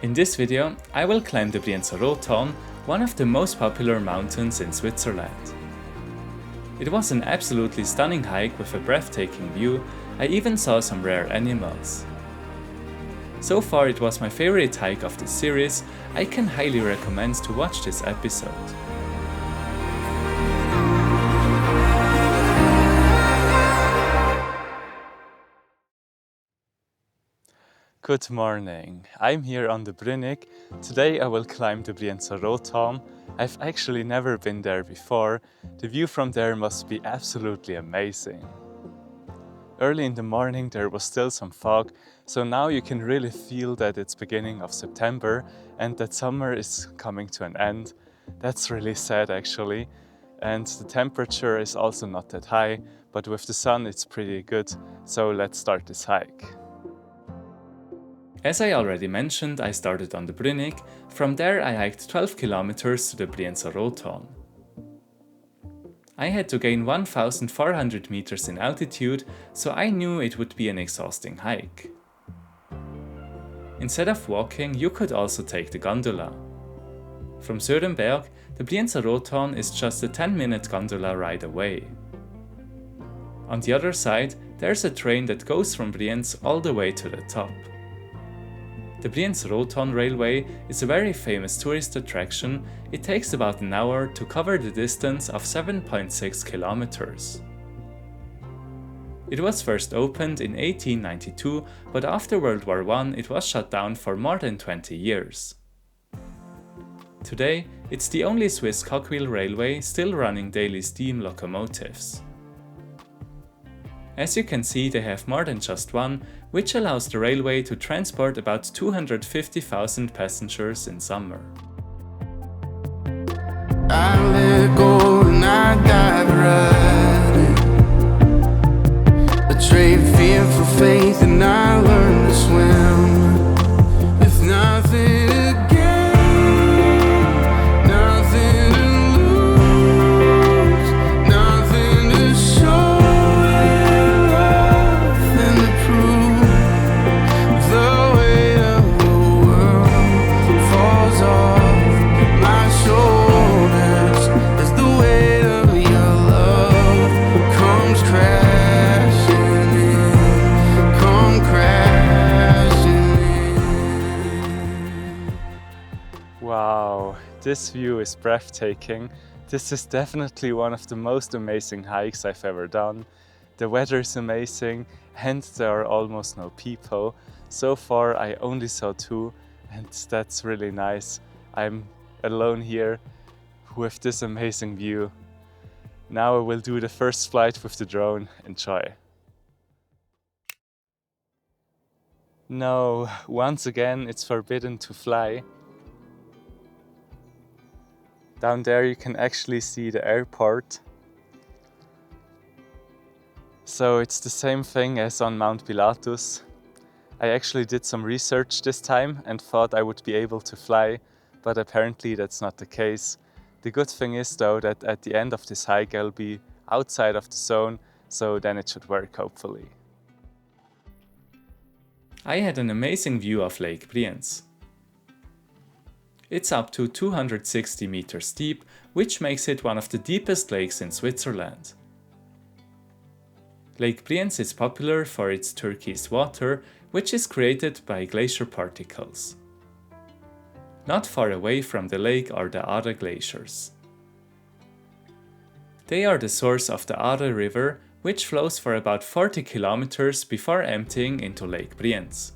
In this video, I will climb the Brienzer Rothorn, one of the most popular mountains in Switzerland. It was an absolutely stunning hike with a breathtaking view. I even saw some rare animals. So far it was my favorite hike of this series. I can highly recommend to watch this episode. Good morning, I'm here on the Brünig. Today I will climb the Brienzer Rothorn. I've actually never been there before. The view from there must be absolutely amazing. Early in the morning there was still some fog, so now you can really feel that it's beginning of September and that summer is coming to an end. That's really sad actually. And the temperature is also not that high, but with the sun it's pretty good. So let's start this hike. As I already mentioned, I started on the Brünig. From there I hiked 12 kilometers to the Brienzer Rothorn. I had to gain 1,400 meters in altitude, so I knew it would be an exhausting hike. Instead of walking, you could also take the gondola. From Sörenberg, the Brienzer Rothorn is just a 10-minute gondola ride away. On the other side, there's a train that goes from Brienz all the way to the top. The Brienzer Rothorn Railway is a very famous tourist attraction. It takes about an hour to cover the distance of 7.6 kilometers. It was first opened in 1892, but after World War I it was shut down for more than 20 years. Today, it's the only Swiss cogwheel railway still running daily steam locomotives. As you can see, they have more than just one, which allows the railway to transport about 250,000 passengers in summer. I let go and I dive right in. I trade fear for faith and I learned to swim with nothing to gain, nothing to lose, nothing to show. Wow, this view is breathtaking. This is definitely one of the most amazing hikes I've ever done. The weather is amazing and there are almost no people. So far I only saw two and that's really nice. I'm alone here with this amazing view. Now I will do the first flight with the drone. Enjoy. No, once again it's forbidden to fly. Down there you can actually see the airport. So it's the same thing as on Mount Pilatus. I actually did some research this time and thought I would be able to fly, but apparently that's not the case. The good thing is though that at the end of this hike I'll be outside of the zone, so then it should work hopefully. I had an amazing view of Lake Brienz. It's up to 260 meters deep, which makes it one of the deepest lakes in Switzerland. Lake Brienz is popular for its turquoise water, which is created by glacier particles. Not far away from the lake are the Aare glaciers. They are the source of the Aare River, which flows for about 40 kilometers before emptying into Lake Brienz.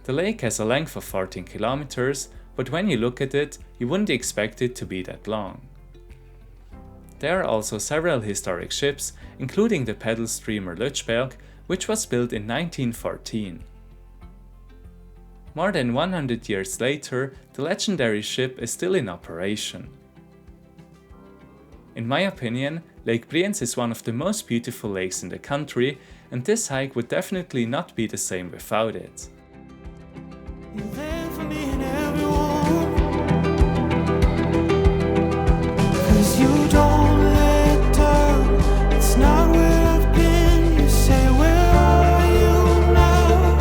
The lake has a length of 14 kilometers, but when you look at it, you wouldn't expect it to be that long. There are also several historic ships, including the pedal steamer Lötschberg, which was built in 1914. More than 100 years later, the legendary ship is still in operation. In my opinion, Lake Brienz is one of the most beautiful lakes in the country, and this hike would definitely not be the same without it. You're there for me and everyone, 'cause you don't let down. It's not where I've been. You say, where are you now?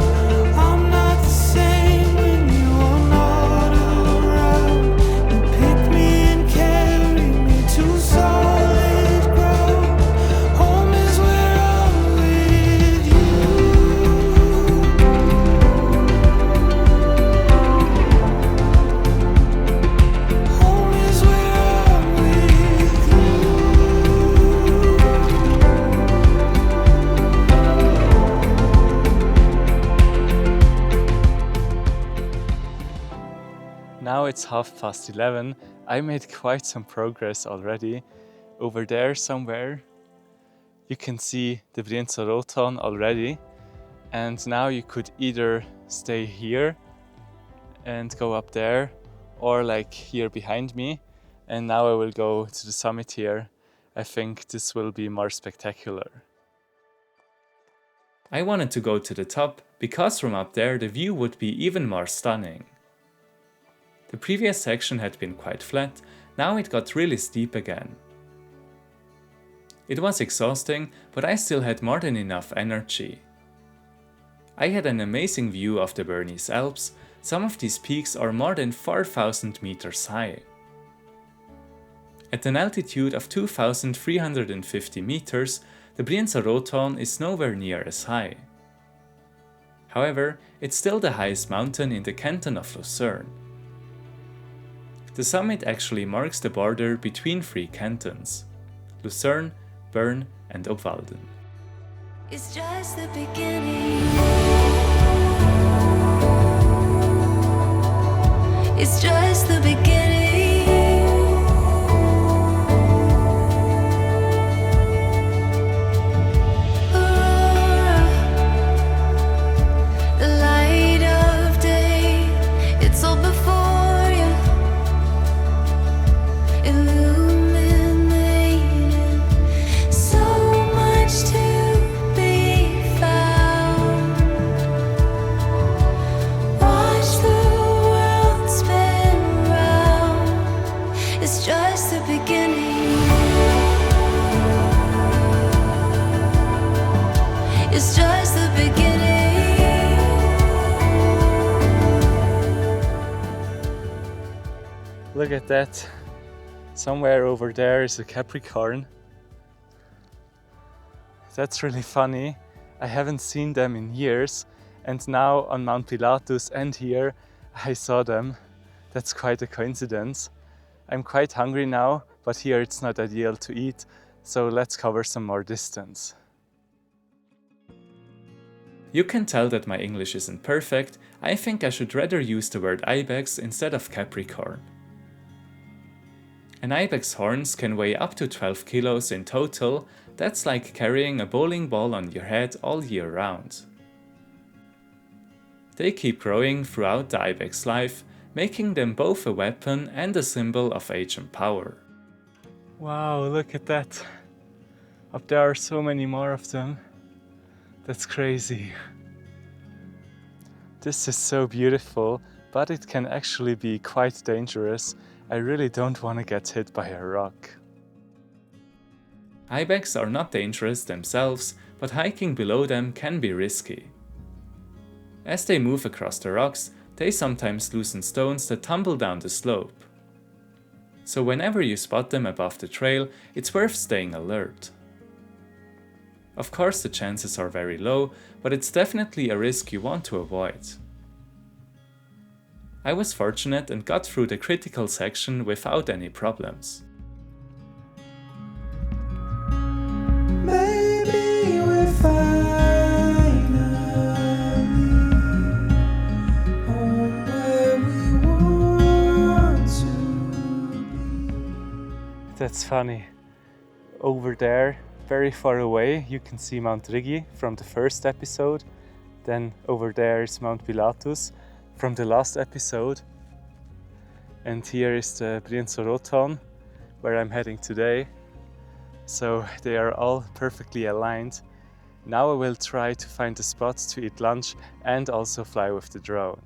I'm not the same. Now it's 11:30. I made quite some progress already. Over there somewhere you can see the Brienzer Rothorn already, and now you could either stay here and go up there, or like here behind me, and now I will go to the summit here. I think this will be more spectacular. I wanted to go to the top because from up there the view would be even more stunning. The previous section had been quite flat, now it got really steep again. It was exhausting, but I still had more than enough energy. I had an amazing view of the Bernese Alps. Some of these peaks are more than 4,000 meters high. At an altitude of 2,350 meters, the Brienzer Rothorn is nowhere near as high. However, it's still the highest mountain in the canton of Lucerne. The summit actually marks the border between three cantons: Lucerne, Bern and Obwalden. It's just the beginning. It's just the beginning. Aurora, the light of day, it's all before you, illuminating so much to be found. Watch the world spin round. It's just the beginning. It's just the beginning. Look at that. Somewhere over there is a Capricorn. That's really funny. I haven't seen them in years, and now on Mount Pilatus and here I saw them. That's quite a coincidence. I'm quite hungry now, but here it's not ideal to eat, so let's cover some more distance. You can tell that my English isn't perfect. I think I should rather use the word ibex instead of Capricorn. An ibex horns can weigh up to 12 kilos in total. That's like carrying a bowling ball on your head all year round. They keep growing throughout the ibex life, making them both a weapon and a symbol of age and power. Wow, look at that. Up there are so many more of them. That's crazy. This is so beautiful, but it can actually be quite dangerous. I really don't want to get hit by a rock. Ibex are not dangerous themselves, but hiking below them can be risky. As they move across the rocks, they sometimes loosen stones that tumble down the slope. So whenever you spot them above the trail, it's worth staying alert. Of course, the chances are very low, but it's definitely a risk you want to avoid. I was fortunate and got through the critical section without any problems. Maybe we're finally home where we want to be. That's funny. Over there, very far away, you can see Mount Rigi from the first episode. Then over there is Mount Pilatus from the last episode. And here is the Brienzer Rothorn, where I'm heading today. So they are all perfectly aligned. Now I will try to find the spots to eat lunch and also fly with the drone.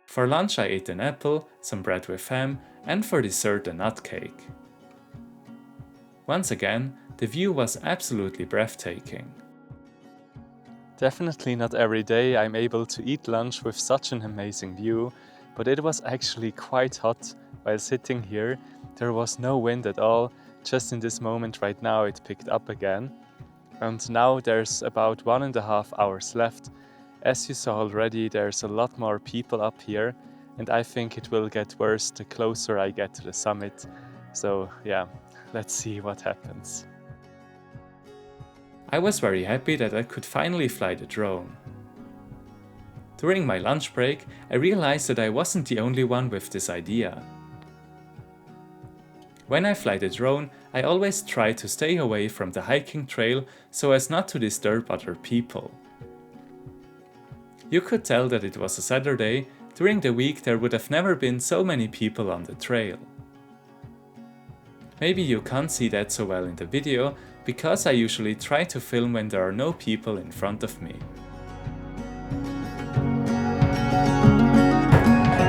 For lunch I ate an apple, some bread with ham, and for dessert a nut cake. Once again, the view was absolutely breathtaking. Definitely not every day I'm able to eat lunch with such an amazing view, but it was actually quite hot while sitting here. There was no wind at all, just in this moment right now it picked up again. And now there's about 1.5 hours left. As you saw already, there's a lot more people up here, and I think it will get worse the closer I get to the summit. So yeah, let's see what happens. I was very happy that I could finally fly the drone. During my lunch break, I realized that I wasn't the only one with this idea. When I fly the drone, I always try to stay away from the hiking trail so as not to disturb other people. You could tell that it was a Saturday. During the week there would have never been so many people on the trail. Maybe you can't see that so well in the video, because I usually try to film when there are no people in front of me.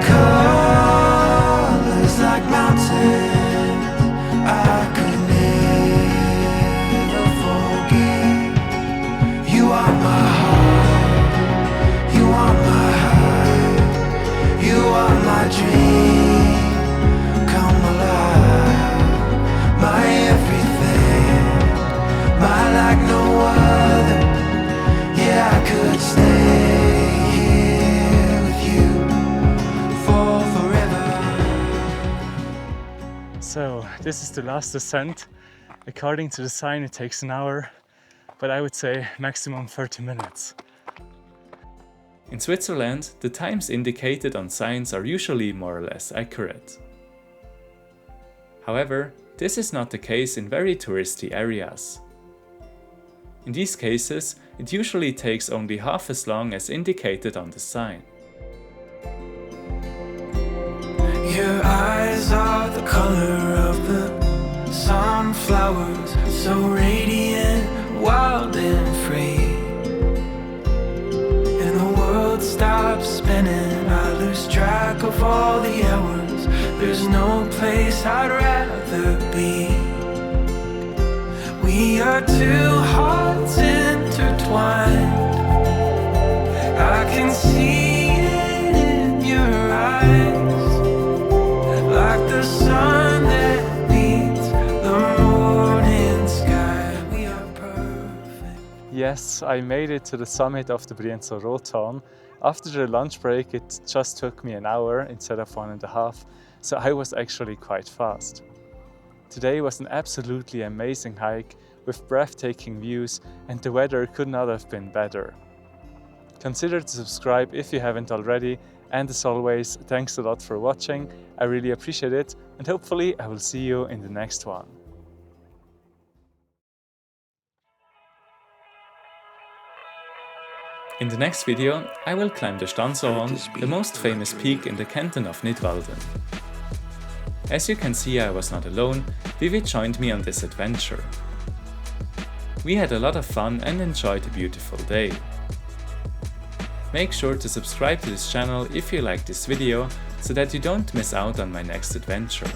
Colors like mountains, I could never forget. You are my heart, you are my heart, you are my dream, come alive, my everything, my like no other. Yeah, I could stay here with you for forever. So this is the last descent. According to the sign it takes an hour, but I would say maximum 30 minutes. In Switzerland, the times indicated on signs are usually more or less accurate. However, this is not the case in very touristy areas. In these cases, it usually takes only half as long as indicated on the sign. Your eyes are the color of the sunflowers, so radiant, wild and free. And the world stops spinning, I lose track of all the hours. There's no place I'd rather be. We are two hearts intertwined, I can see it in your eyes, like the sun that meets the morning sky. We are perfect. Yes, I made it to the summit of the Brienzer Rothorn. After the lunch break it just took me an hour instead of 1.5, so I was actually quite fast. Today was an absolutely amazing hike with breathtaking views, and the weather could not have been better. Consider to subscribe if you haven't already, and as always, thanks a lot for watching. I really appreciate it, and hopefully I will see you in the next one. In the next video, I will climb the Stanzerhorn, the most famous peak in the canton of Nidwalden. As you can see, I was not alone. Vivi joined me on this adventure. We had a lot of fun and enjoyed a beautiful day. Make sure to subscribe to this channel if you like this video, so that you don't miss out on my next adventure.